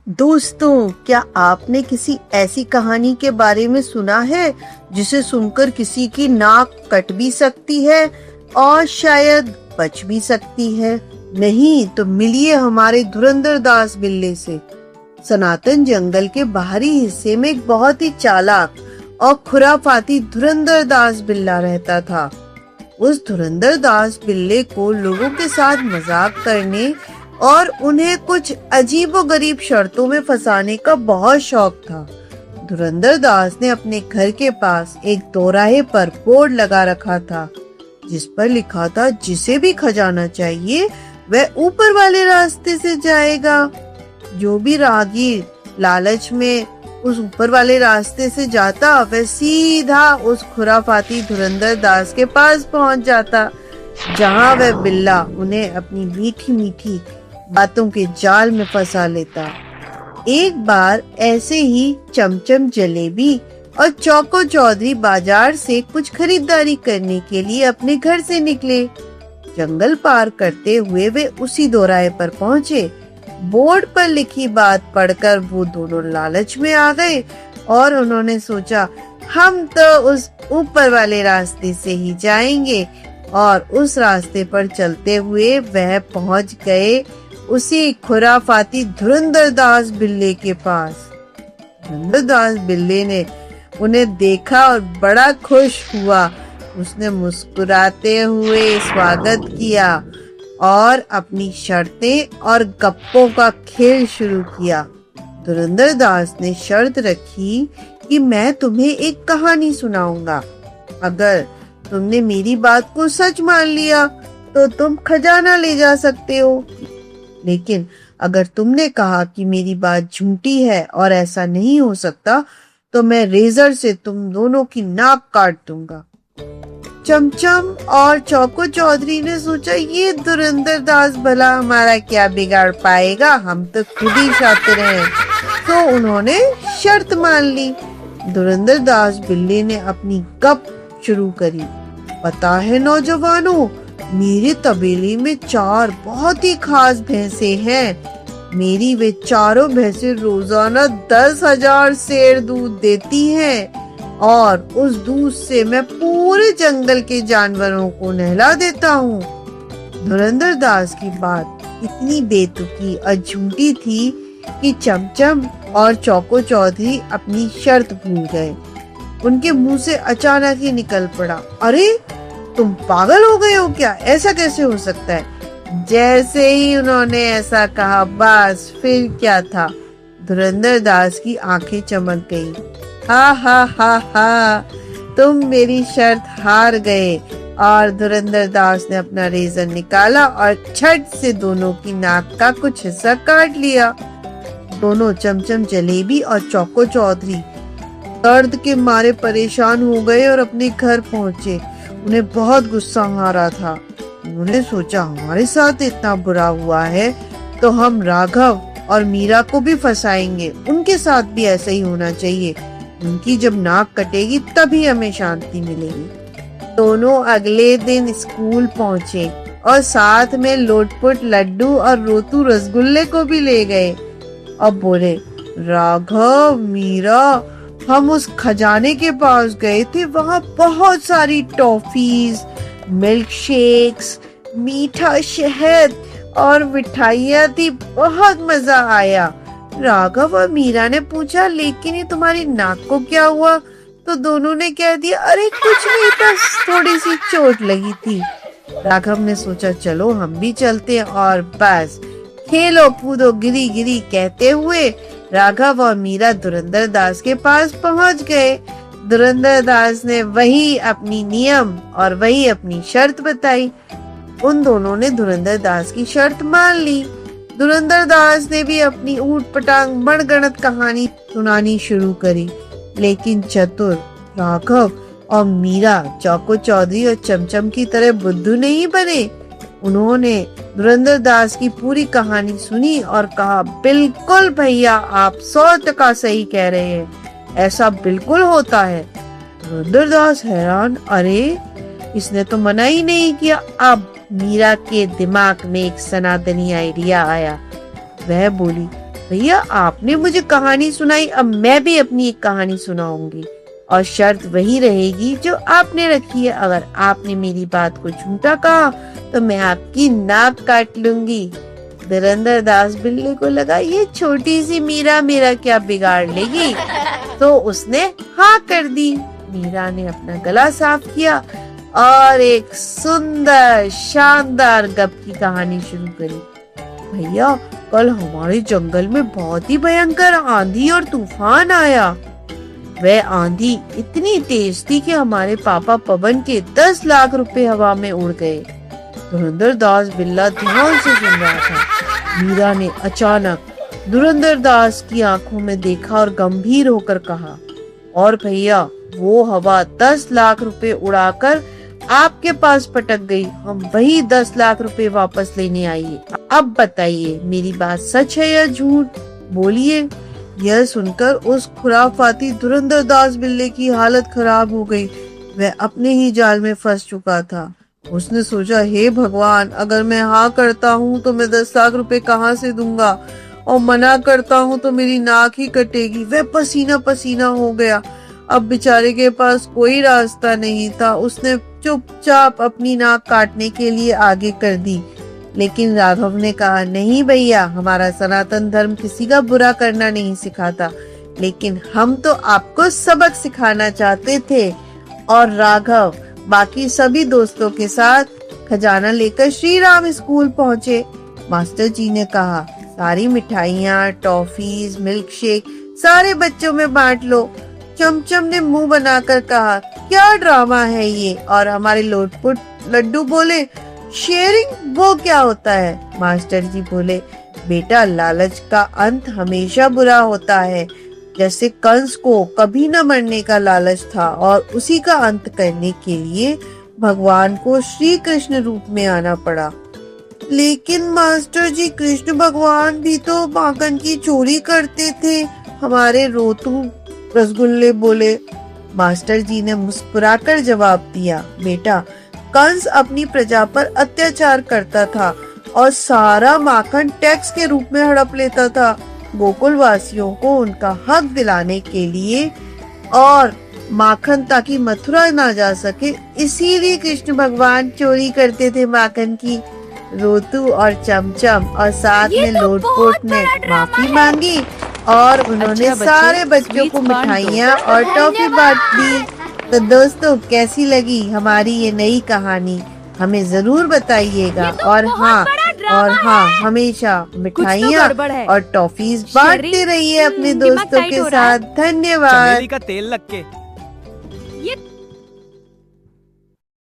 दोस्तों, क्या आपने किसी ऐसी कहानी के बारे में सुना है जिसे सुनकर किसी की नाक कट भी सकती है और शायद बच भी सकती है? नहीं तो मिलिए हमारे धुरंधर दास बिल्ले से। सनातन जंगल के बाहरी हिस्से में एक बहुत ही चालाक और खुराफाती धुरंधर दास बिल्ला रहता था। उस धुरंधर दास बिल्ले को लोगों के साथ मजाक करने और उन्हें कुछ अजीबोगरीब शर्तों में फंसाने का बहुत शौक था। धुरंधर दास ने अपने घर के पास एक दोराहे पर बोर्ड लगा रखा था जिस पर लिखा था, जिसे भी खजाना चाहिए वह ऊपर वाले रास्ते से जाएगा। जो भी राहगीर लालच में उस ऊपर वाले रास्ते से जाता वह सीधा उस खुराफाती धुरंधर दास के पास पहुंच जाता, जहां वह बिल्ला उन्हें अपनी मीठी मीठी बातों के जाल में फंसा लेता। एक बार ऐसे ही चमचम जलेबी और चौको चौधरी बाजार से कुछ खरीदारी करने के लिए अपने घर से निकले। जंगल पार करते हुए वे उसी दोराहे पर पहुंचे। बोर्ड पर लिखी बात पढ़कर वो दोनों लालच में आ गए और उन्होंने सोचा, हम तो उस ऊपर वाले रास्ते से ही जाएंगे। और उस रास्ते पर चलते हुए वह पहुंच गए उसी खुराफाती धुरंधर दास बिल्ले के पास। धुरंधर दास बिल्ले ने उन्हें देखा और बड़ा खुश हुआ। उसने मुस्कुराते हुए स्वागत किया और अपनी शर्तें और गप्पों का खेल शुरू किया। धुरंधर दास ने शर्त रखी कि मैं तुम्हें एक कहानी सुनाऊंगा। अगर तुमने मेरी बात को सच मान लिया तो तुम खजाना ले जा सकते हो, लेकिन अगर तुमने कहा कि मेरी बात झूठी है और ऐसा नहीं हो सकता तो मैं रेजर से तुम दोनों की नाक काट दूंगा। चमचम और चौको चौधरी ने सोचा, ये धुरंधर दास भला हमारा क्या बिगाड़ पाएगा, हम तो खुद ही शातिर हैं। तो उन्होंने शर्त मान ली। धुरंधर दास बिल्ले ने अपनी गप शुरू करी। पता है नौजवानों, मेरे तबेले में 4 बहुत ही खास भैंसे हैं। मेरी वे चारों भैंसे रोजाना 10,000 सेर दूध देती हैं और उस दूध से मैं पूरे जंगल के जानवरों को नहला देता हूँ। धुरंधर दास की बात इतनी बेतुकी और झूठी थी कि चमचम और चौको चौधरी अपनी शर्त भूल गए। उनके मुंह से अचानक ही निकल पड़ा, अरे तुम पागल हो गए हो क्या? ऐसा कैसे हो सकता है? जैसे ही उन्होंने ऐसा कहा, बस फिर क्या था, धुरंधर दास की आंखें चमक गईं। हा हा हा हा, तुम मेरी शर्त हार गए। और धुरंधर दास ने अपना रेजर निकाला और झट से दोनों की नाक का कुछ हिस्सा काट लिया। दोनों चमचम जलेबी और चौको चौधरी दर्द के मारे परेशान हो गए और अपने घर पहुंचे। उन्हें बहुत गुस्सा आ रहा था। उन्होंने सोचा, हमारे साथ इतना बुरा हुआ है तो हम राघव और मीरा को भी फंसाएंगे, उनके साथ भी ऐसा ही होना चाहिए। उनकी जब नाक कटेगी तभी हमें शांति मिलेगी। दोनों अगले दिन स्कूल पहुंचे और साथ में लोटपुट लड्डू और रोतू रसगुल्ले को भी ले गए और बोले, राघव मीरा, हम उस खजाने के पास गए थे, वहाँ बहुत सारी टॉफीज, मिल्क शेक्स, मीठा शहद और मिठाइयाँ थी। बहुत मजा आया। राघव और मीरा ने पूछा, लेकिन ये तुम्हारी नाक को क्या हुआ? तो दोनों ने कह दिया, अरे कुछ नहीं, बस थोड़ी सी चोट लगी थी। राघव ने सोचा, चलो हम भी चलते हैं, और बस खेलो कूदो गिरी गिरी कहते हुए राघव और मीरा धुरंधर दास के पास पहुंच गए। धुरंधर दास ने वही अपनी नियम और वही अपनी शर्त बताई। उन दोनों ने धुरंधर दास की शर्त मान ली। धुरंधर दास ने भी अपनी ऊट पटांग मनगढ़ंत कहानी सुनानी शुरू करी, लेकिन चतुर राघव और मीरा चौको चौधरी और चमचम की तरह बुद्धू नहीं बने। उन्होंने धुरंधर दास की पूरी कहानी सुनी और कहा, बिल्कुल भैया, आप 100% सही कह रहे हैं, ऐसा बिल्कुल होता है। धुरंधर दास हैरान, अरे इसने तो मना ही नहीं किया। अब मीरा के दिमाग में एक सनातनी आइडिया आया। वह बोली, भैया आपने मुझे कहानी सुनाई, अब मैं भी अपनी एक कहानी सुनाऊंगी और शर्त वही रहेगी जो आपने रखी है। अगर आपने मेरी बात को झूठा कहा तो मैं आपकी नाक काट लूंगी। धुरंधर दास बिल्ली को लगा ये छोटी सी मीरा मेरा क्या बिगाड़ लेगी, तो उसने हाँ कर दी। मीरा ने अपना गला साफ किया और एक सुंदर शानदार गप की कहानी शुरू करी। भैया कल हमारे जंगल में बहुत ही भयंकर आंधी और तूफान आया। वह आंधी इतनी तेज थी कि हमारे पापा पवन के 10 लाख रुपए हवा में उड़ गए। धुरंधर दास बिल्ला ध्यान से सुन रहा था। मीरा ने अचानक धुरंधर दास की आंखों में देखा और गंभीर होकर कहा, और भैया वो हवा 10 लाख रुपए उड़ाकर आपके पास पटक गई। हम वही 10 लाख रुपए वापस लेने आइए। अब बताइए मेरी बात सच है या झूठ, बोलिए। यह सुनकर उस खुराफाती धुरंधर दास बिल्ले की हालत खराब हो गई। वह अपने ही जाल में फंस चुका था। उसने सोचा, हे भगवान, अगर मैं हाँ करता हूँ तो मैं 10 लाख रुपए कहाँ से दूंगा, और मना करता हूँ तो मेरी नाक ही कटेगी। वह पसीना पसीना हो गया। अब बेचारे के पास कोई रास्ता नहीं था। उसने चुपचाप अपनी नाक काटने के लिए आगे कर दी। लेकिन राघव ने कहा, नहीं भैया, हमारा सनातन धर्म किसी का बुरा करना नहीं सिखाता, लेकिन हम तो आपको सबक सिखाना चाहते थे। और राघव बाकी सभी दोस्तों के साथ खजाना लेकर श्री राम स्कूल पहुँचे। मास्टर जी ने कहा, सारी मिठाइयाँ, टॉफीज, मिल्क शेक सारे बच्चों में बांट लो। चमचम ने मुंह बनाकर कहा, क्या ड्रामा है ये। और हमारे लोटपुट लड्डू बोले, शेयरिंग वो क्या होता है। मास्टर जी बोले, बेटा लालच का अंत हमेशा बुरा होता है। जैसे कंस को कभी न मरने का लालच था और उसी का अंत करने के लिए भगवान को श्री कृष्ण रूप में आना पड़ा। लेकिन मास्टर जी, कृष्ण भगवान भी तो माखन की चोरी करते थे, हमारे रोतू रसगुल्ले बोले। मास्टर जी ने मुस्कुराकर जवाब दिया, बेटा कंस अपनी प्रजा पर अत्याचार करता था और सारा माखन टैक्स के रूप में हड़प लेता था। गोकुल वासियों को उनका हक दिलाने के लिए और माखन ताकि मथुरा ना जा सके, इसीलिए कृष्ण भगवान चोरी करते थे माखन की। रोतू और चमचम और साथ में लोटपोट ने माफी मांगी और उन्होंने सारे बच्चों को मिठाइयाँ और टॉफी बांट दी। तो दोस्तों, कैसी लगी हमारी ये नई कहानी, हमें जरूर बताइएगा। और हाँ, हमेशा मिठाइयाँ और टॉफीज बांटते रहिए अपने दोस्तों के साथ। धन्यवाद। चमेली का तेल लग के